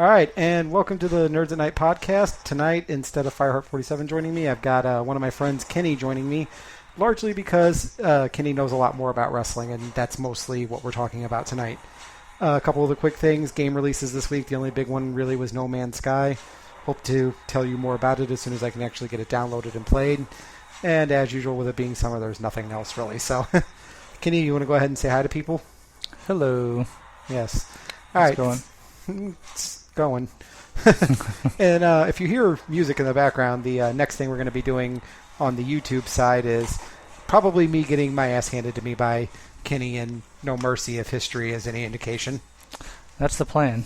All right, and welcome to the Nerds at Night podcast. Tonight, instead of Fireheart47 joining me, I've got one of my friends, Kenny, joining me, largely because Kenny knows a lot more about wrestling, and that's mostly what we're talking about tonight. A couple of the quick things, game releases this week. The only big one really was No Man's Sky. Hope to tell you more about it as soon as I can actually get it downloaded and played. And as usual, with it being summer, there's nothing else really. So, Kenny, you want to go ahead and say hi to people? Hello. Yes. All right. How's it going? It's going. And if you hear music in the background, the next thing we're going to be doing on the YouTube side is probably me getting my ass handed to me by Kenny, and no mercy if history is any indication. That's the plan.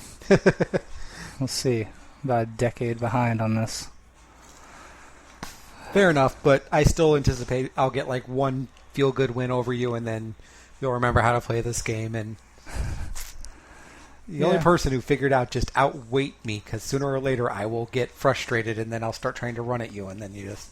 We'll see. About a decade behind on this. Fair enough, but I still anticipate I'll get like one feel-good win over you, and then you'll remember how to play this game. And the only person who figured out just outweight me, because sooner or later I will get frustrated, and then I'll start trying to run at you, and then you just,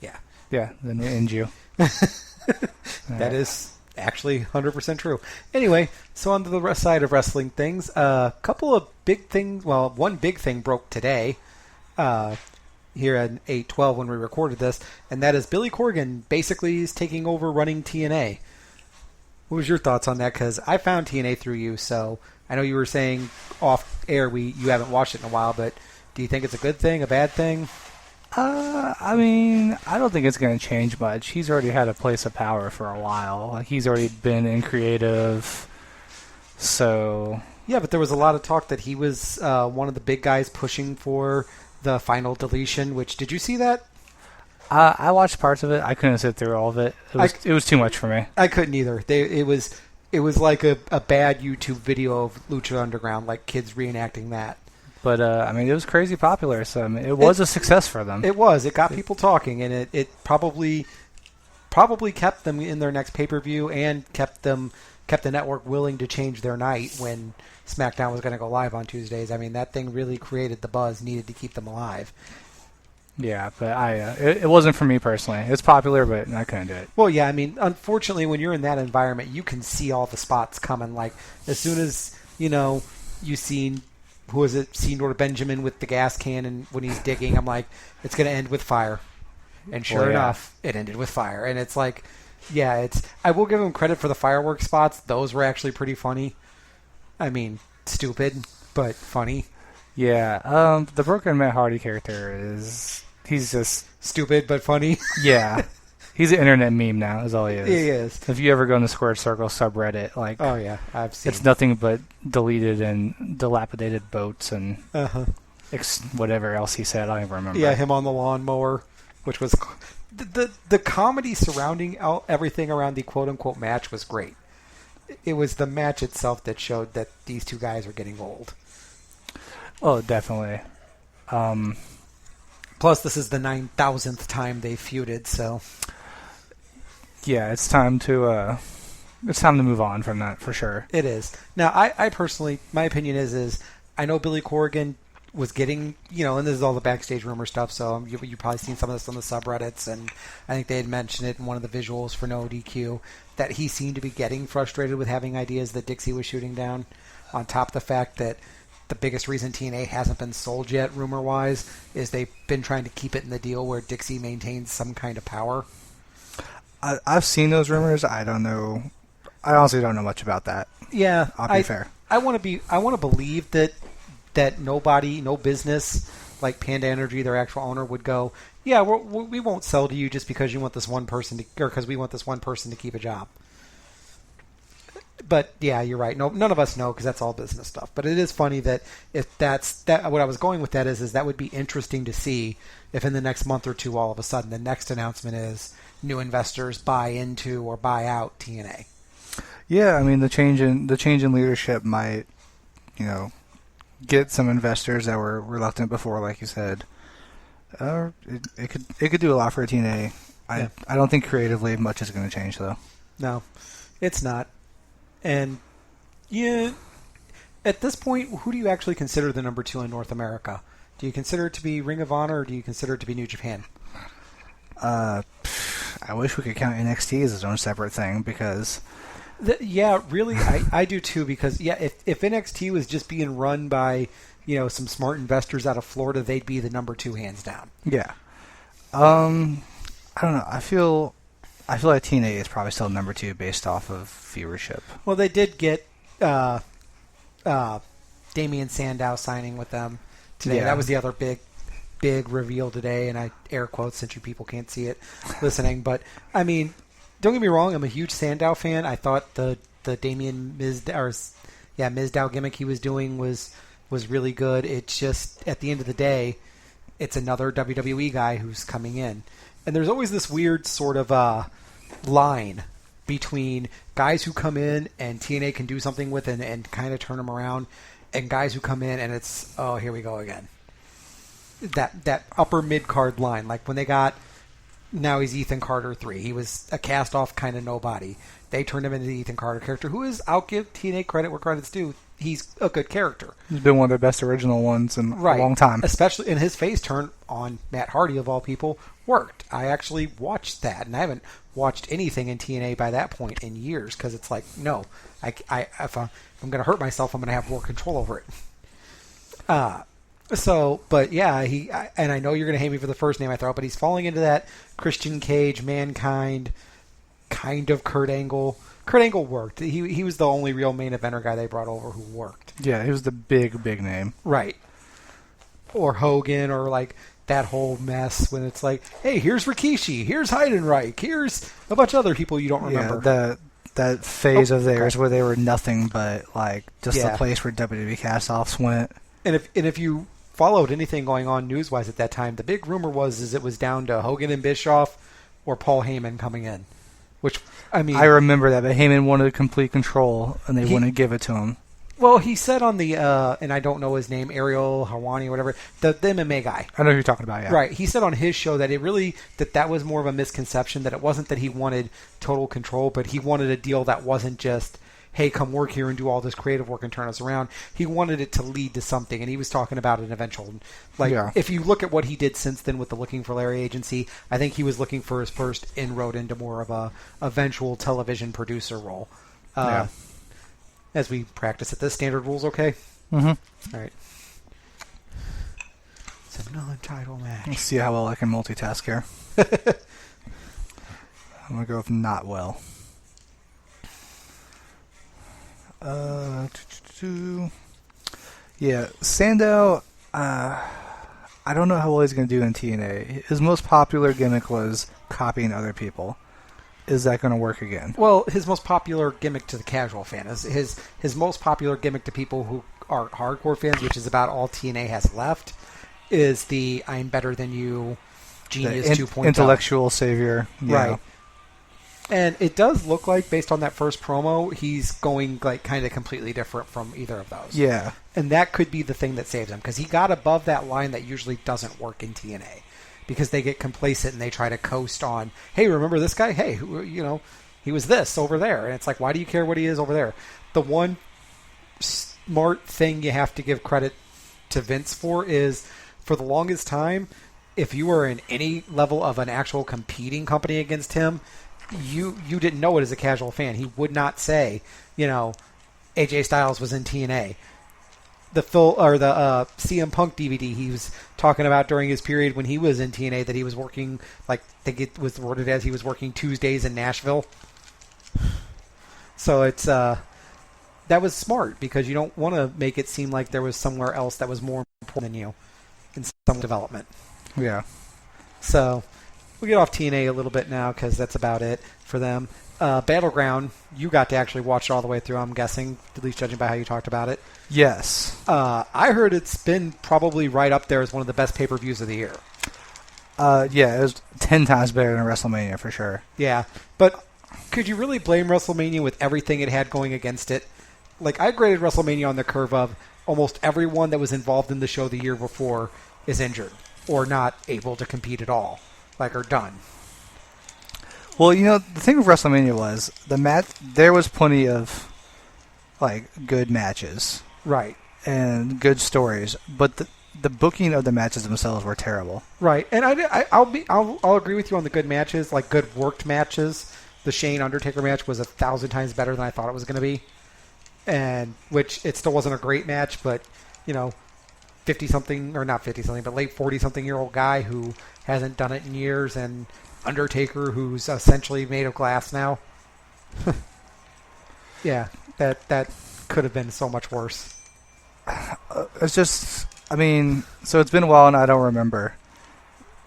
Yeah, then it ends you. That is actually 100% true. Anyway, so on to the side of wrestling things. A couple of big things. Well, one big thing broke today here at 8:12 when we recorded this, and that is Billy Coregan basically is taking over running TNA. What was your thoughts on that? Because I found TNA through you, so I know you were saying off air you haven't watched it in a while, but do you think it's a good thing, a bad thing? I mean, I don't think it's going to change much. He's already had a place of power for a while. Like, he's already been in creative, so... Yeah, but there was a lot of talk that he was one of the big guys pushing for the final deletion, which, did you see that? I watched parts of it. I couldn't sit through all of it. It was too much for me. I couldn't either. It was like a bad YouTube video of Lucha Underground, like kids reenacting that. But, I mean, it was crazy popular, so I mean, it was a success for them. It was. It got people talking, and it probably kept them in their next pay-per-view and kept the network willing to change their night when SmackDown was going to go live on Tuesdays. I mean, that thing really created the buzz needed to keep them alive. Yeah, but it wasn't for me personally. It's popular, but I couldn't do it. Well, yeah, I mean, unfortunately, when you're in that environment, you can see all the spots coming. Like, as soon as, you seen... Who is it? Senor Benjamin with the gas can, and when he's digging, I'm like, it's going to end with fire. And sure enough, it ended with fire. And it's like, I will give him credit for the fireworks spots. Those were actually pretty funny. I mean, stupid, but funny. Yeah, the Broken Matt Hardy character he's just... Stupid, but funny. Yeah. He's an internet meme now, is all he is. He is. If you ever go in the Squared Circle subreddit, like... Oh, yeah, I've seen. It's nothing but deleted and dilapidated boats and whatever else he said. I don't even remember. Yeah, him on the lawnmower, which was... The comedy surrounding everything around the quote-unquote match was great. It was the match itself that showed that these two guys are getting old. Oh, definitely. Plus, this is the 9,000th time they feuded, so... Yeah, it's time to move on from that for sure. It is. Now, I personally, my opinion is I know Billy Corrigan was getting, and this is all the backstage rumor stuff, so you've probably seen some of this on the subreddits, and I think they had mentioned it in one of the visuals for No DQ, that he seemed to be getting frustrated with having ideas that Dixie was shooting down, on top of the fact that the biggest reason TNA hasn't been sold yet, rumor-wise, is they've been trying to keep it in the deal where Dixie maintains some kind of power. I've seen those rumors. I don't know. I honestly don't know much about that. Yeah, I'll be fair. I want to believe that nobody, no business like Panda Energy, their actual owner, would go, yeah, we won't sell to you just because you want this one person or because we want this one person to keep a job. But yeah, you're right. No, none of us know because that's all business stuff. But it is funny that if that's that. What I was going with that is that would be interesting to see if in the next month or two, all of a sudden, the next announcement is new investors buy into or buy out TNA. Yeah, I mean the change in leadership might, get some investors that were reluctant before, like you said. It could do a lot for TNA. I don't think creatively much is going to change though. No, it's not. And yeah, at this point, who do you actually consider the number 2 in North America? Do you consider it to be Ring of Honor, or do you consider it to be New Japan? I wish we could count NXT as its own separate thing because Yeah, really, I do too, because if NXT was just being run by some smart investors out of Florida, they'd be the number 2 hands down. Yeah. I don't know. I feel like TNA is probably still number 2 based off of viewership. Well, they did get Damian Sandow signing with them today. Yeah. That was the other big reveal today, and I air quotes since you people can't see it listening. But I mean, don't get me wrong, I'm a huge Sandow fan. I thought the Damian Mizdow gimmick he was doing was really good. It's just at the end of the day, it's another WWE guy who's coming in, and there's always this weird sort of line between guys who come in and TNA can do something with and kind of turn them around, and guys who come in and it's, oh, here we go again. That upper mid-card line, like when they got, now he's Ethan Carter 3. He was a cast-off kind of nobody. They turned him into the Ethan Carter character, who is, I'll give TNA credit where credit's due, he's a good character. He's been one of their best original ones in a long time. Especially in his face turn on Matt Hardy, of all people, worked. I actually watched that, and I haven't watched anything in TNA by that point in years, because it's like, no, if I'm going to hurt myself, I'm going to have more control over it. But yeah, and I know you're going to hate me for the first name I throw out, but he's falling into that Christian Cage, Mankind, kind of Kurt Angle. Kurt Angle worked. He was the only real main eventer guy they brought over who worked. Yeah, he was the big name. Right. Or Hogan, or like that whole mess when it's like, hey, here's Rikishi, here's Heidenreich, here's a bunch of other people you don't remember. Yeah, that phase of theirs where they were nothing but like just the place where WWE cast-offs went. And if you followed anything going on news-wise at that time, the big rumor was it was down to Hogan and Bischoff or Paul Heyman coming in. Which, I mean, I remember that, but Heyman wanted complete control, and they wouldn't give it to him. Well, he said on the, and I don't know his name, Ariel Hawani or whatever, the MMA guy. I know who you're talking about, yeah. Right. He said on his show that that was more of a misconception, that it wasn't that he wanted total control, but he wanted a deal that wasn't just, hey, come work here and do all this creative work and turn us around. He wanted it to lead to something, and he was talking about an eventual. If you look at what he did since then with the Looking for Larry agency, I think he was looking for his first inroad into more of a eventual television producer role. As we practice at this, standard rules okay? Mm-hmm. All right. It's a non-title match. Let's see how well I can multitask here. I'm going to go with not well. Yeah, Sandow, I don't know how well he's going to do in TNA. His most popular gimmick was copying other people. Is that going to work again? Well, his most popular gimmick to the casual fan is his most popular gimmick to people who are hardcore fans, which is about all TNA has left, is the I'm better than you genius 2.0. Intellectual savior. Yeah. Right. And it does look like, based on that first promo, he's going like kind of completely different from either of those. Yeah. And that could be the thing that saves him, because he got above that line that usually doesn't work in TNA. Because they get complacent and they try to coast on, hey, remember this guy? Hey, he was this over there. And it's like, why do you care what he is over there? The one smart thing you have to give credit to Vince for is, for the longest time, if you were in any level of an actual competing company against him, you didn't know it as a casual fan. He would not say, AJ Styles was in TNA. The CM Punk DVD he was talking about during his period when he was in TNA, that he was working, like, I think it was worded as he was working Tuesdays in Nashville. So it's that was smart, because you don't want to make it seem like there was somewhere else that was more important than you in some development. Yeah. So we'll get off TNA a little bit now, because that's about it for them. Battleground, you got to actually watch it all the way through, I'm guessing, at least judging by how you talked about it. Yes. I heard it's been probably right up there as one of the best pay-per-views of the year. Yeah, it was 10 times better than WrestleMania, for sure. Yeah, but could you really blame WrestleMania with everything it had going against it? Like, I graded WrestleMania on the curve of almost everyone that was involved in the show the year before is injured or not able to compete at all, are done. Well, the thing with WrestleMania was there was plenty of good matches, right, and good stories, but the booking of the matches themselves were terrible. Right, and I'll agree with you on the good matches, like good worked matches. the Shane Undertaker match was 1,000 times better than I thought it was going to be. And which it still wasn't a great match, but, 50-something, or not 50-something, but late 40-something-year-old guy who hasn't done it in years, and Undertaker, who's essentially made of glass now. Yeah, that could have been so much worse. It's just, so it's been a while and I don't remember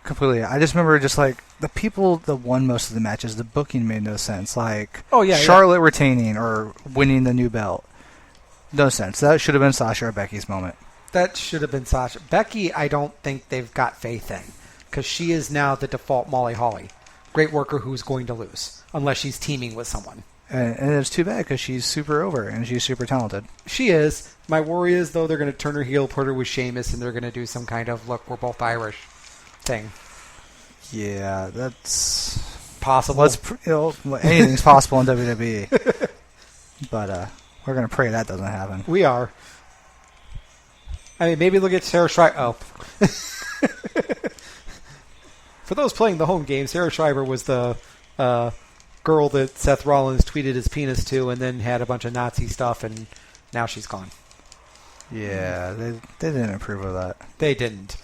completely. I just remember just like the people that won most of the matches, the booking made no sense. Like, Charlotte retaining or winning the new belt. No sense. That should have been Sasha or Becky's moment. That should have been Sasha. Becky, I don't think they've got faith in, because she is now the default Molly Holly. Great worker who's going to lose, unless she's teaming with someone. And it's too bad, because she's super over, and she's super talented. She is. My worry is, though, they're going to turn her heel, put her with Sheamus, and they're going to do some kind of, look, we're both Irish thing. Yeah, that's possible. Anything's possible in WWE. But we're going to pray that doesn't happen. We are. Maybe they'll get Sarah Schreiber. Oh. For those playing the home game, Sarah Schreiber was the girl that Seth Rollins tweeted his penis to and then had a bunch of Nazi stuff, and now she's gone. Yeah, they didn't approve of that. They didn't.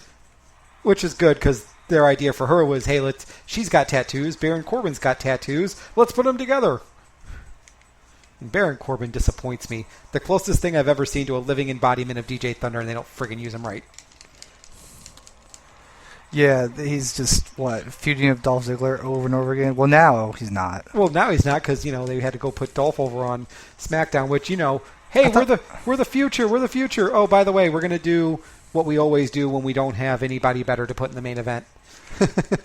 Which is good, because their idea for her was, hey, she's got tattoos, Baron Corbin's got tattoos, let's put them together. And Baron Corbin disappoints me. The closest thing I've ever seen to a living embodiment of DJ Thunder, and they don't friggin' use him right. Yeah, he's just, feuding with Dolph Ziggler over and over again? Well, now he's not. Well, now he's not, because, they had to go put Dolph over on SmackDown, which, hey, we're the future, we're the future. Oh, by the way, we're going to do what we always do when we don't have anybody better to put in the main event.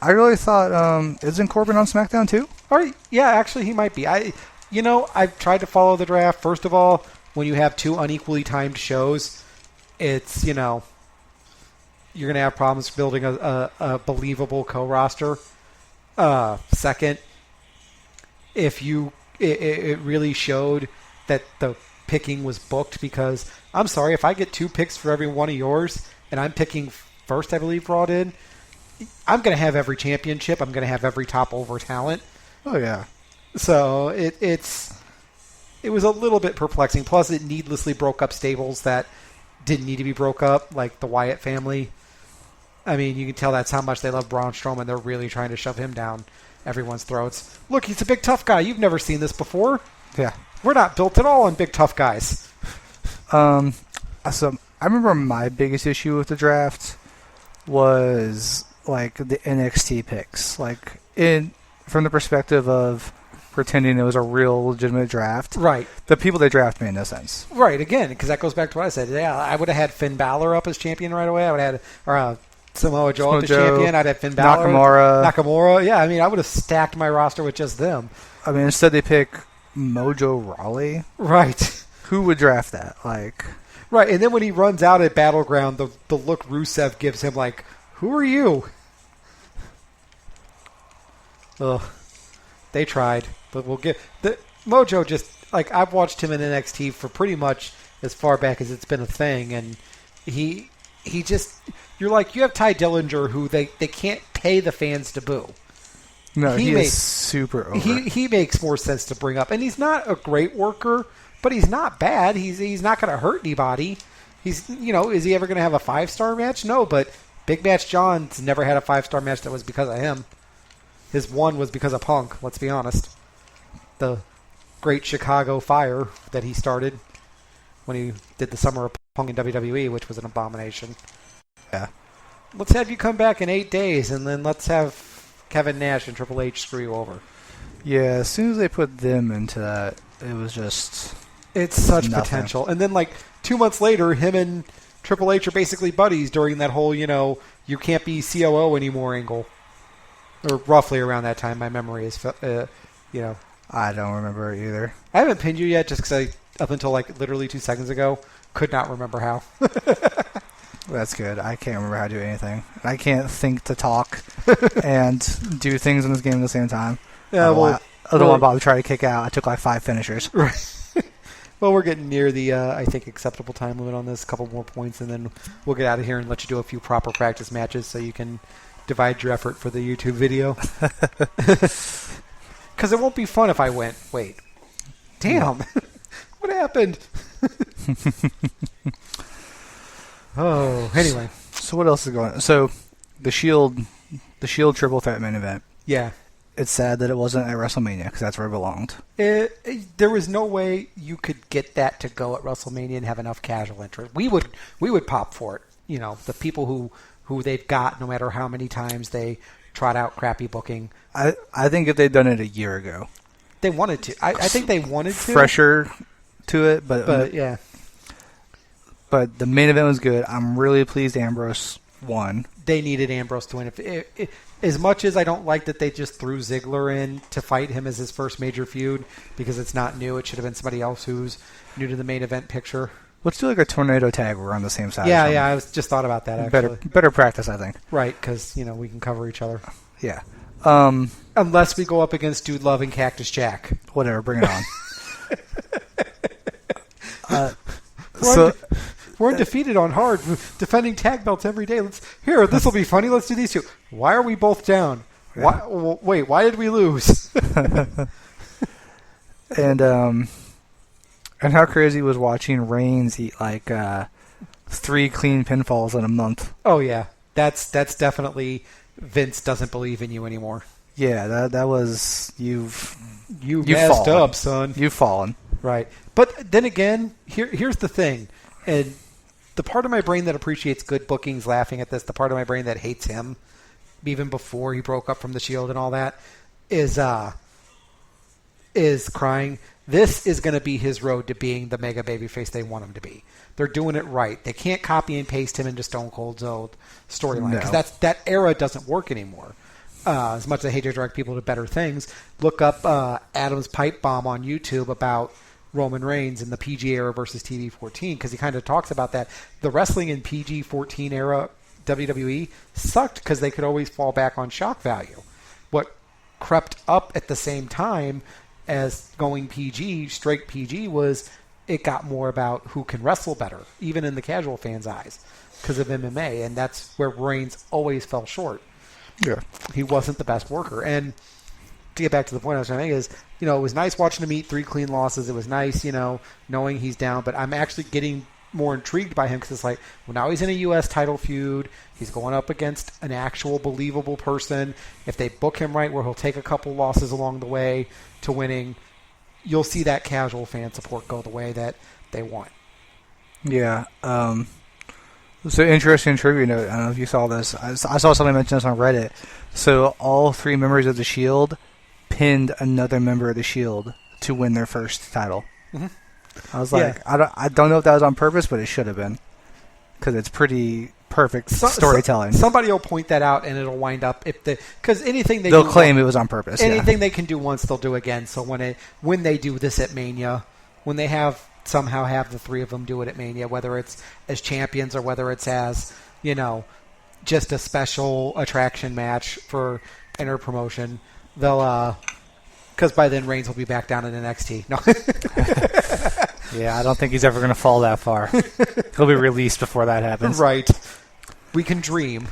I really thought, isn't Corbin on SmackDown too? Yeah, actually, he might be. I've tried to follow the draft. First of all, when you have two unequally timed shows, it's, you're going to have problems building a believable co-roster. Second, if it really showed that the picking was booked, because I'm sorry, if I get 2 picks for every one of yours, and I'm picking first, I believe, Raw did, I'm going to have every championship. I'm going to have every top over talent. Oh, yeah. So it was a little bit perplexing. Plus, it needlessly broke up stables that didn't need to be broke up, like the Wyatt family. You can tell that's how much they love Braun Strowman. They're really trying to shove him down everyone's throats. Look, he's a big tough guy. You've never seen this before. Yeah. We're not built at all on big tough guys. So I remember my biggest issue with the draft was the NXT picks. From the perspective of pretending it was a real legitimate draft. Right. The people they draft made no sense. Right, again, because that goes back to what I said. Yeah, I would have had Finn Balor up as champion right away. I would have had Samoa Joe up as champion. I'd have Finn Balor. Nakamura. Yeah, I would have stacked my roster with just them. Instead they pick Mojo Rawley. Right. Who would draft that? Right, and then when he runs out at Battleground, the look Rusev gives him, who are you? Ugh. They tried, but we'll get... Mojo just... I've watched him in NXT for pretty much as far back as it's been a thing, and he just... You're you have Ty Dillinger, who they can't pay the fans to boo. No, he is super over. He makes more sense to bring up, and he's not a great worker, but he's not bad. He's not going to hurt anybody. He's, is he ever going to have a 5-star match? No, but Big Match John's never had a 5-star match that was because of him. His one was because of Punk, let's be honest. The great Chicago Fire that he started when he did the Summer of Punk in WWE, which was an abomination. Yeah. Let's have you come back in 8 days, and then let's have Kevin Nash and Triple H screw you over. Yeah, as soon as they put them into that, it was just... It's such nothing. Potential. And then, 2 months later, him and Triple H are basically buddies during that whole, you can't be COO anymore angle. Or roughly around that time, my memory is, I don't remember either. I haven't pinned you yet, just because up until literally 2 seconds ago, could not remember how. That's good. I can't remember how to do anything. I can't think to talk and do things in this game at the same time. Yeah, I don't want Bob to try to kick out. I took 5 finishers. Right. Well, we're getting near the, I think, acceptable time limit on this. A couple more points, and then we'll get out of here and let you do a few proper practice matches so you can divide your effort for the YouTube video. Because it won't be fun if I went, wait, damn, what happened? Oh, anyway. So what else is going on? So the Shield triple threat main event. Yeah. It's sad that it wasn't at WrestleMania because that's where it belonged. There was no way you could get that to go at WrestleMania and have enough casual interest. We would pop for it. You know, the people who they've got, no matter how many times they trot out crappy booking. I think if they'd done it a year ago, they wanted to. I think they wanted to. Fresher to it, but yeah. But the main event was good. I'm really pleased Ambrose won. They needed Ambrose to win. As much as I don't like that they just threw Ziggler in to fight him as his first major feud because it's not new. It should have been somebody else who's new to the main event picture. Let's do like a tornado tag where we're on the same side. Yeah, I just thought about that, actually. Better practice, I think. Right, because, we can cover each other. Yeah. Unless we go up against Dude Love and Cactus Jack. Whatever, bring it on. We're undefeated on hard, defending tag belts every day. This will be funny. Let's do these two. Why are we both down? Yeah. Why did we lose? And how crazy was watching Reigns eat like 3 clean pinfalls in a month. Oh yeah, that's definitely Vince doesn't believe in you anymore. Yeah, that was you've messed fallen. up, son. You've fallen. Right, but then again, here's the thing, and the part of my brain that appreciates good bookings laughing at this, the part of my brain that hates him, even before he broke up from the Shield and all that, is crying. This is going to be his road to being the mega babyface they want him to be. They're doing it right. They can't copy and paste him into Stone Cold's old storyline because that era doesn't work anymore. As much as I hate to direct people to better things, look up Adam's pipe bomb on YouTube about Roman Reigns in the PG era versus TV-14 because he kind of talks about that. The wrestling in PG-14 era WWE sucked because they could always fall back on shock value. What crept up at the same time as going PG, straight PG, was it got more about who can wrestle better, even in the casual fans' eyes, because of MMA, and that's where Reigns always fell short. Yeah. He wasn't the best worker. And to get back to the point I was trying to make is, it was nice watching him eat 3 clean losses. It was nice, knowing he's down, but I'm actually getting more intrigued by him because it's like, well, now he's in a U.S. title feud. He's going up against an actual believable person. If they book him right, where he'll take a couple losses along the way to winning, you'll see that casual fan support go the way that they want. Yeah. So interesting trivia note. I don't know if you saw this. I saw somebody mention this on Reddit. So all 3 members of the Shield pinned another member of the Shield to win their first title. Mm-hmm. I was like, yeah. I don't know if that was on purpose, but it should have been because it's pretty perfect storytelling. Somebody will point that out, and it'll wind up because anything they'll claim it was on purpose. Anything they can do once, they'll do again. So when they do this at Mania, when they somehow have the 3 of them do it at Mania, whether it's as champions or whether it's as just a special attraction match for inner promotion, they'll because by then Reigns will be back down in NXT. No. Yeah, I don't think he's ever going to fall that far. He'll be released before that happens. Right. We can dream.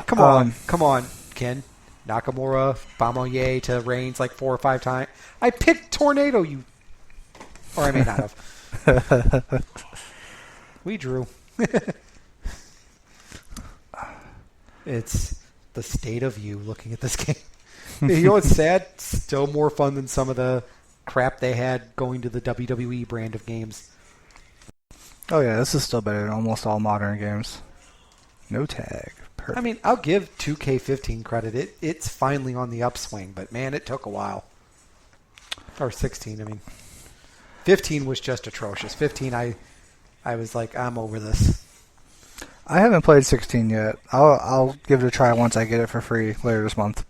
Come on, Ken. Nakamura, Bamoye to Reigns like 4 or 5 times. I picked Tornado, or I may not have. We drew. It's the state of you looking at this game. You know what's sad? Still more fun than some of the crap they had going to the WWE brand of games. Oh yeah, this is still better than almost all modern games. No tag. Perfect. I mean, I'll give 2K15 credit. It's finally on the upswing, but man, it took a while. Or 16, I mean. 15 was just atrocious. 15, I was like, I'm over this. I haven't played 16 yet. I'll give it a try once I get it for free later this month.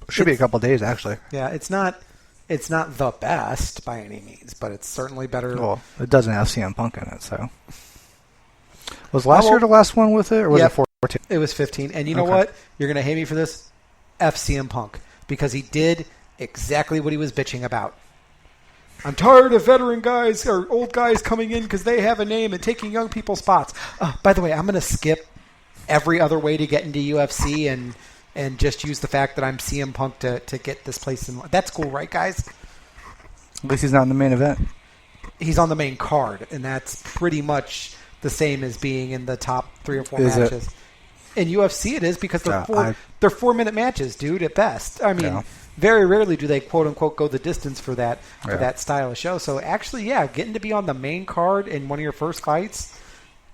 Should be a couple days, actually. Yeah, it's not the best by any means, but it's certainly better. Well, it doesn't have CM Punk in it, so. Was last year the last one with it, or was it 14? It was 15. And you know what? You're going to hate me for this? F CM Punk. Because he did exactly what he was bitching about. I'm tired of veteran guys or old guys coming in because they have a name and taking young people's spots. By the way, I'm going to skip every other way to get into UFC and and just use the fact that I'm CM Punk to get this place in. That's cool, right, guys? At least he's not in the main event. He's on the main card, and that's pretty much the same as being in the top 3 or 4 matches. In UFC, it is because they're 4-minute matches, dude, at best. I mean, very rarely do they quote unquote go the distance for that style of show. So actually, getting to be on the main card in one of your first fights,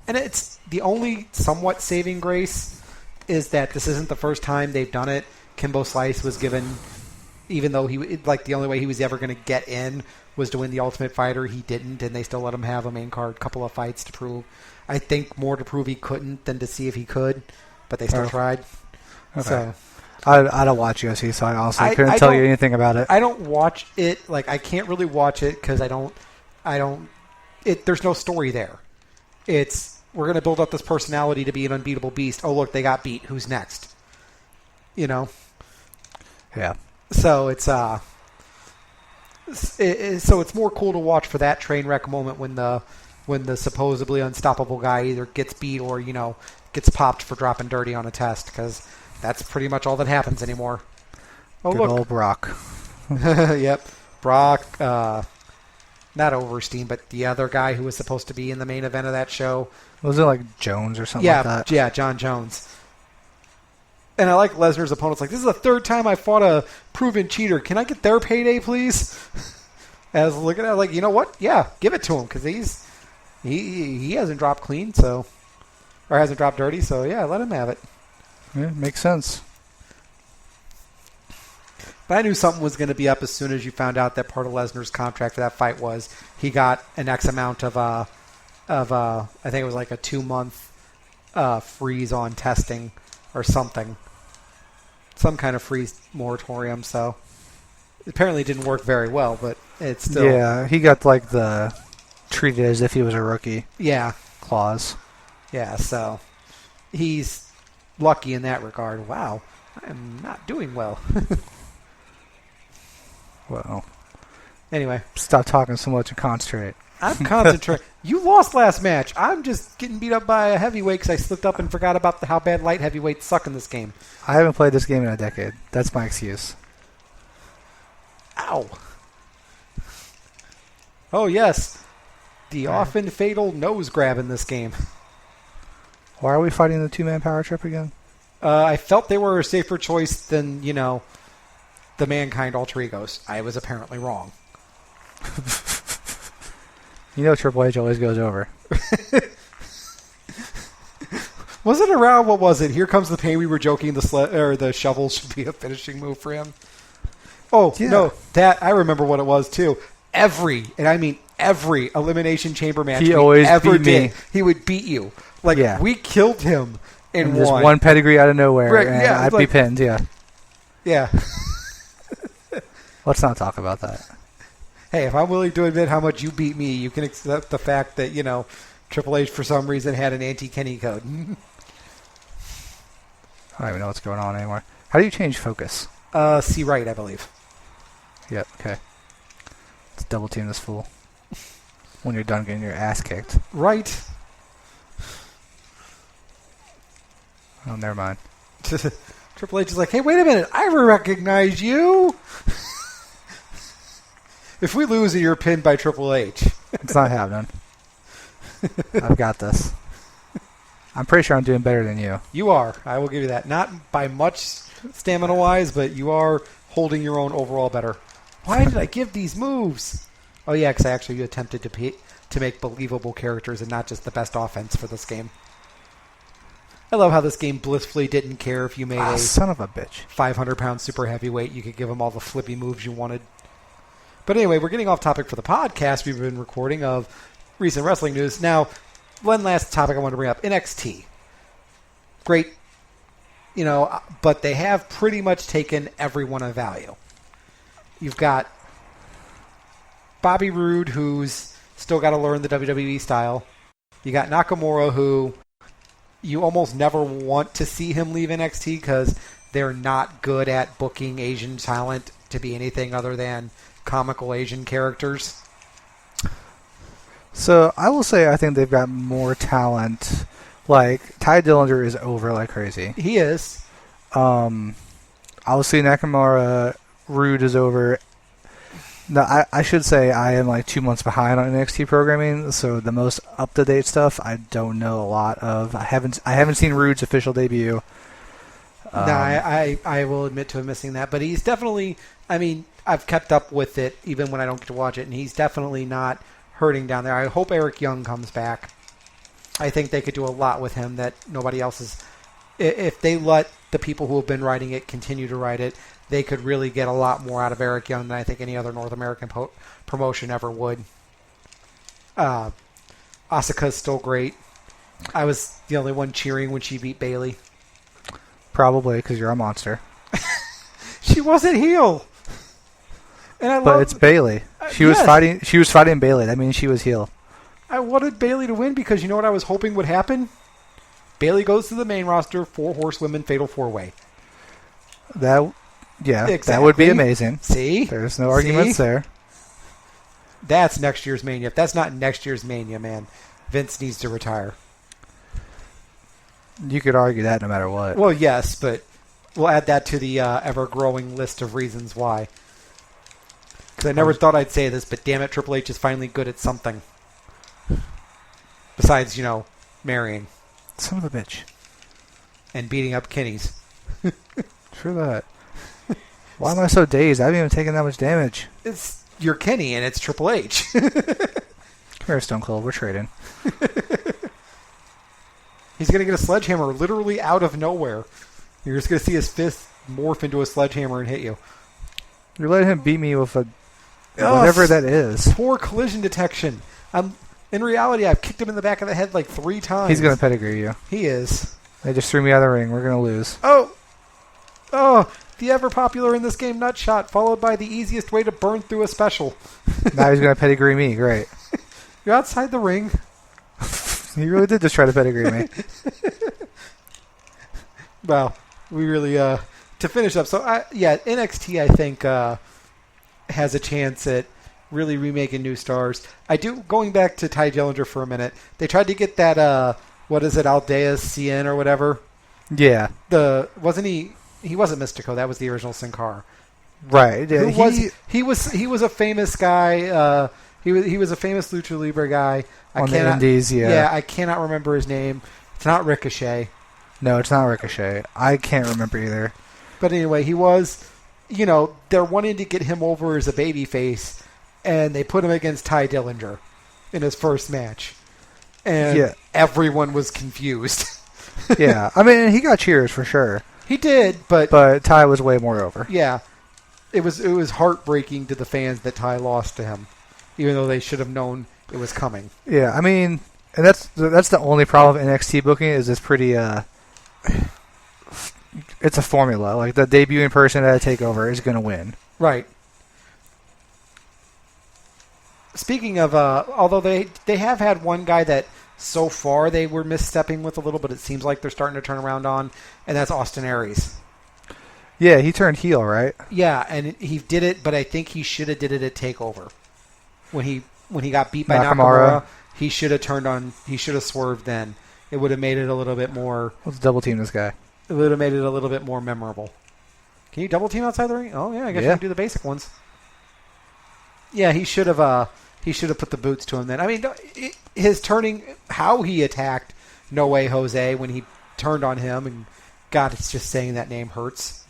and it's the only somewhat saving grace is that this isn't the first time they've done it. Kimbo Slice was given, even though the only way he was ever going to get in was to win the Ultimate Fighter. He didn't, and they still let him have a main card couple of fights to prove. I think more to prove he couldn't than to see if he could, but they still tried. Okay. So I don't watch UFC, so I honestly couldn't tell you anything about it. I don't watch it. I can't really watch it because there's no story there. We're going to build up this personality to be an unbeatable beast. Oh, look, they got beat. Who's next? Yeah. So it's more cool to watch for that train wreck moment when the supposedly unstoppable guy either gets beat or gets popped for dropping dirty on a test, because that's pretty much all that happens anymore. Oh, good look, old Brock. Yep, Brock. Not Overstein, but the other guy who was supposed to be in the main event of that show. Was it like Jones or something like that? Yeah, John Jones. And I like Lesnar's opponents. This is the 3rd time I fought a proven cheater. Can I get their payday, please? And I was looking at it you know what? Yeah, give it to him, because he hasn't dropped clean, or hasn't dropped dirty, so yeah, let him have it. Yeah, makes sense. But I knew something was going to be up as soon as you found out that part of Lesnar's contract for that fight was he got an X amount of I think it was like a 2-month freeze on testing or something. Some kind of freeze moratorium, so it apparently didn't work very well, but it's still... Yeah, he got the treated as if he was a rookie clause. Yeah, so he's lucky in that regard. Wow, I am not doing well. Well, anyway. Stop talking so much and concentrate. I'm concentrating. You lost last match. I'm just getting beat up by a heavyweight because I slipped up and forgot about how bad light heavyweights suck in this game. I haven't played this game in a decade. That's my excuse. Ow. Oh, yes. The often fatal nose grab in this game. Why are we fighting the 2-man power trip again? I felt they were a safer choice than, the Mankind alter egos. I was apparently wrong. Triple H always goes over. Was it around, what was it? Here Comes the Pain. We were joking the shovel should be a finishing move for him. Oh, yeah. No, that I remember what it was too. Every Elimination Chamber match he always ever beat did, me. he would beat you. We killed him in just one pedigree out of nowhere, and I'd be pinned, Yeah. Let's not talk about that. Hey, if I'm willing to admit how much you beat me, you can accept the fact that, Triple H for some reason had an anti-Kenny code. I don't even know what's going on anymore. How do you change focus? C right, I believe. Yep, okay. Let's double team this fool. When you're done getting your ass kicked. Right. Oh, never mind. Triple H is like, hey, wait a minute. I recognize you. If we lose and you're pinned by Triple H. It's not happening. I've got this. I'm pretty sure I'm doing better than you. You are. I will give you that. Not by much stamina-wise, but you are holding your own overall better. Why did I give these moves? Oh, yeah, because I actually attempted to make believable characters and not just the best offense for this game. I love how this game blissfully didn't care if you made a son of a bitch 500-pound super heavyweight. You could give him all the flippy moves you wanted. But anyway, we're getting off topic for the podcast we've been recording of recent wrestling news. Now, one last topic I want to bring up. NXT. Great. But they have pretty much taken everyone of value. You've got Bobby Roode, who's still got to learn the WWE style. You got Nakamura, who you almost never want to see him leave NXT because they're not good at booking Asian talent to be anything other than comical Asian characters. So I will say I think they've got more talent. Ty Dillinger is over like crazy. He is. Obviously, Nakamura, Rude is over. No, I should say I am like 2 months behind on NXT programming, so the most up-to-date stuff I don't know a lot of. I haven't seen Rude's official debut. No, I will admit to missing that, but he's definitely. I mean, I've kept up with it even when I don't get to watch it, and he's definitely not hurting down there. I hope Eric Young comes back. I think they could do a lot with him that nobody else is. If they let the people who have been writing it continue to write it, they could really get a lot more out of Eric Young than I think any other North American promotion ever would. Asuka's still great. I was the only one cheering when she beat Bayley. Probably because you're a monster. She wasn't heel. But it's Bayley. She was fighting. She was fighting Bayley. That means she was heel. I wanted Bayley to win because you know what I was hoping would happen? Bayley goes to the main roster, 4 horsewomen, fatal 4-way. Exactly. That would be amazing. See? There's no arguments there. That's next year's Mania. If that's not next year's Mania, man, Vince needs to retire. You could argue that no matter what. Well, yes, but we'll add that to the ever-growing list of reasons why. Because I never thought I'd say this, but damn it, Triple H is finally good at something. Besides, marrying. Son of a bitch. And beating up Kenny's. True that. Why am I so dazed? I haven't even taken that much damage. You're Kenny, and it's Triple H. Come here, Stone Cold. We're trading. He's going to get a sledgehammer literally out of nowhere. You're just going to see his fist morph into a sledgehammer and hit you. You're letting him beat me with whatever that is. Poor collision detection. In reality, I've kicked him in the back of the head like 3 times. He's going to pedigree you. He is. They just threw me out of the ring. We're going to lose. Oh, the ever-popular in this game nut shot, followed by the easiest way to burn through a special. Now he's going to pedigree me. Great. You're outside the ring. He really did just try to pedigree me. Well, we really, to finish up, so, NXT, I think, has a chance at really remaking new stars. Going back to Ty Dillinger for a minute, they tried to get that, Aldea Cien or whatever? Yeah. He wasn't Mystico, that was the original Sin Cara. Right. Yeah, he was a famous guy, he was a famous Lucha Libre guy. On the Indies, yeah. Yeah, I cannot remember his name. It's not Ricochet. No, it's not Ricochet. I can't remember either. But anyway, he was, they're wanting to get him over as a babyface, and they put him against Ty Dillinger in his first match. And everyone was confused. Yeah, I mean, he got cheers for sure. He did, but Ty was way more over. Yeah, it was heartbreaking to the fans that Ty lost to him, even though they should have known it was coming. Yeah, I mean, and that's the only problem with NXT booking is it's pretty it's a formula. Like the debuting person at a takeover is going to win. Right. Speaking of, although they have had one guy that so far they were misstepping with a little, but it seems like they're starting to turn around on, and that's Austin Aries. Yeah, he turned heel, right? Yeah, and he did it, but I think he should have did it at TakeOver. When he got beat by Nakamura, he should have turned on. He should have swerved then. It would have made it a little bit more. Let's double team this guy. It would have made it a little bit more memorable. Can you double team outside the ring? Oh yeah, I guess you can do the basic ones. Yeah, he should have. He should have put the boots to him then. I mean, his turning, how he attacked No Way Jose when he turned on him, and God, it's just saying that name hurts.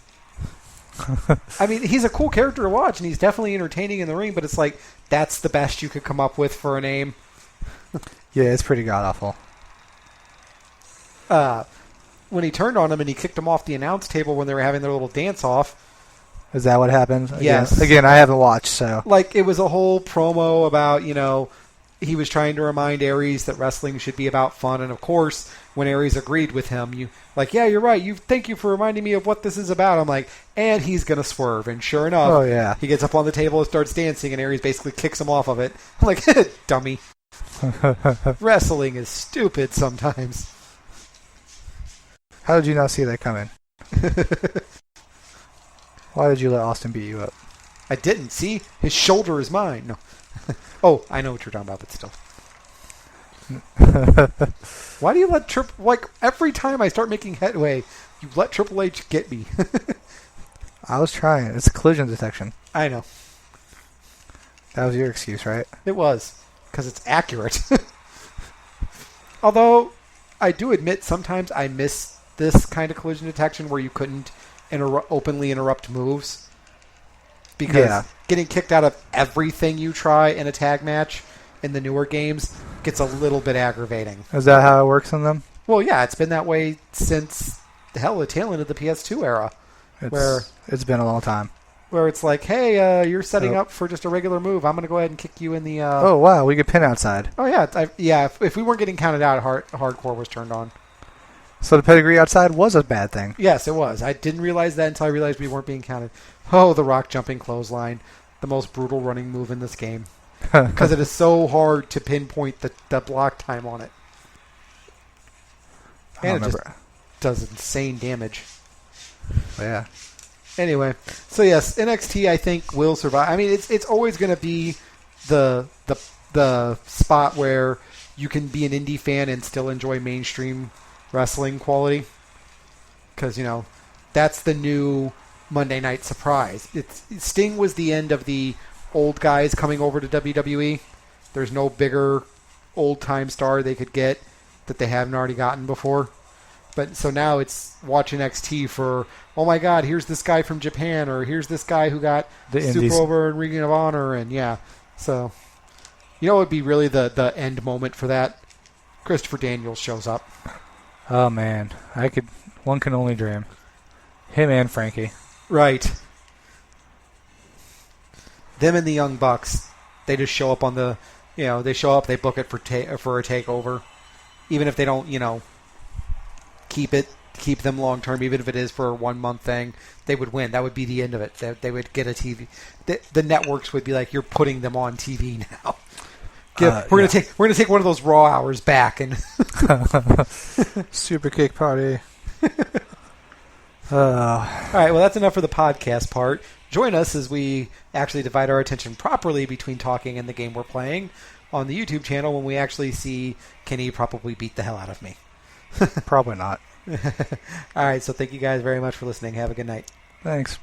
I mean, he's a cool character to watch, and he's definitely entertaining in the ring, but it's like, that's the best you could come up with for a name. Yeah, it's pretty god-awful. When he turned on him and he kicked him off the announce table when they were having their little dance-off. Is that what happened? Yes. Again, I haven't watched, so. Like, it was a whole promo about, he was trying to remind Aries that wrestling should be about fun, and of course, when Aries agreed with him, yeah, you're right. Thank you for reminding me of what this is about. I'm like, and he's gonna swerve, and sure enough, he gets up on the table and starts dancing, and Aries basically kicks him off of it. I'm like, dummy. Wrestling is stupid sometimes. How did you not see that coming? Why did you let Austin beat you up? I didn't. See? His shoulder is mine. No. Oh, I know what you're talking about, but still. Why do you let Triple... Like, every time I start making headway, You let Triple H get me. I was trying. It's collision detection. I know. That was your excuse, right? It was, because it's accurate. Although, I do admit sometimes I miss this kind of collision detection where you couldn't openly interrupt moves. Because getting kicked out of everything you try in a tag match in the newer games gets a little bit aggravating. Is that how it works in them? Well, yeah, it's been that way since the tail end of the PS2 era. It's been a long time. Where it's like, hey, you're setting up for just a regular move. I'm going to go ahead and kick you in the... Oh, wow, we get pin outside. Oh, yeah. If we weren't getting counted out, hardcore was turned on. So the pedigree outside was a bad thing. Yes, it was. I didn't realize that until I realized we weren't being counted. Oh, the Rock jumping clothesline. The most brutal running move in this game. Because it is so hard to pinpoint the block time on it. And it just does insane damage. Yeah. Anyway, so yes, NXT I think will survive. I mean, it's always going to be the spot where you can be an indie fan and still enjoy mainstream wrestling quality. Because, that's the new Monday Night Surprise. Sting was the end of the old guys coming over to WWE. There's no bigger old-time star they could get that they haven't already gotten before. But so now it's watching NXT for, oh my God, here's this guy from Japan, or here's this guy who got super over in Ring of Honor, and yeah. So, what would be really the end moment for that? Christopher Daniels shows up. Oh man, one can only dream. Him and Frankie. Right. Them and the Young Bucks, they just show up on the, they show up, they book it for a takeover, even if they don't, keep them long term, even if it is for a 1 month thing, they would win. That would be the end of it. They would get a TV. The networks would be like, you're putting them on TV now. We're gonna take one of those Raw hours back and Super Kick Party. All right, well that's enough for the podcast part. Join us as we actually divide our attention properly between talking and the game we're playing on the YouTube channel when we actually see Kenny probably beat the hell out of me. Probably not. All right, so thank you guys very much for listening. Have a good night. Thanks.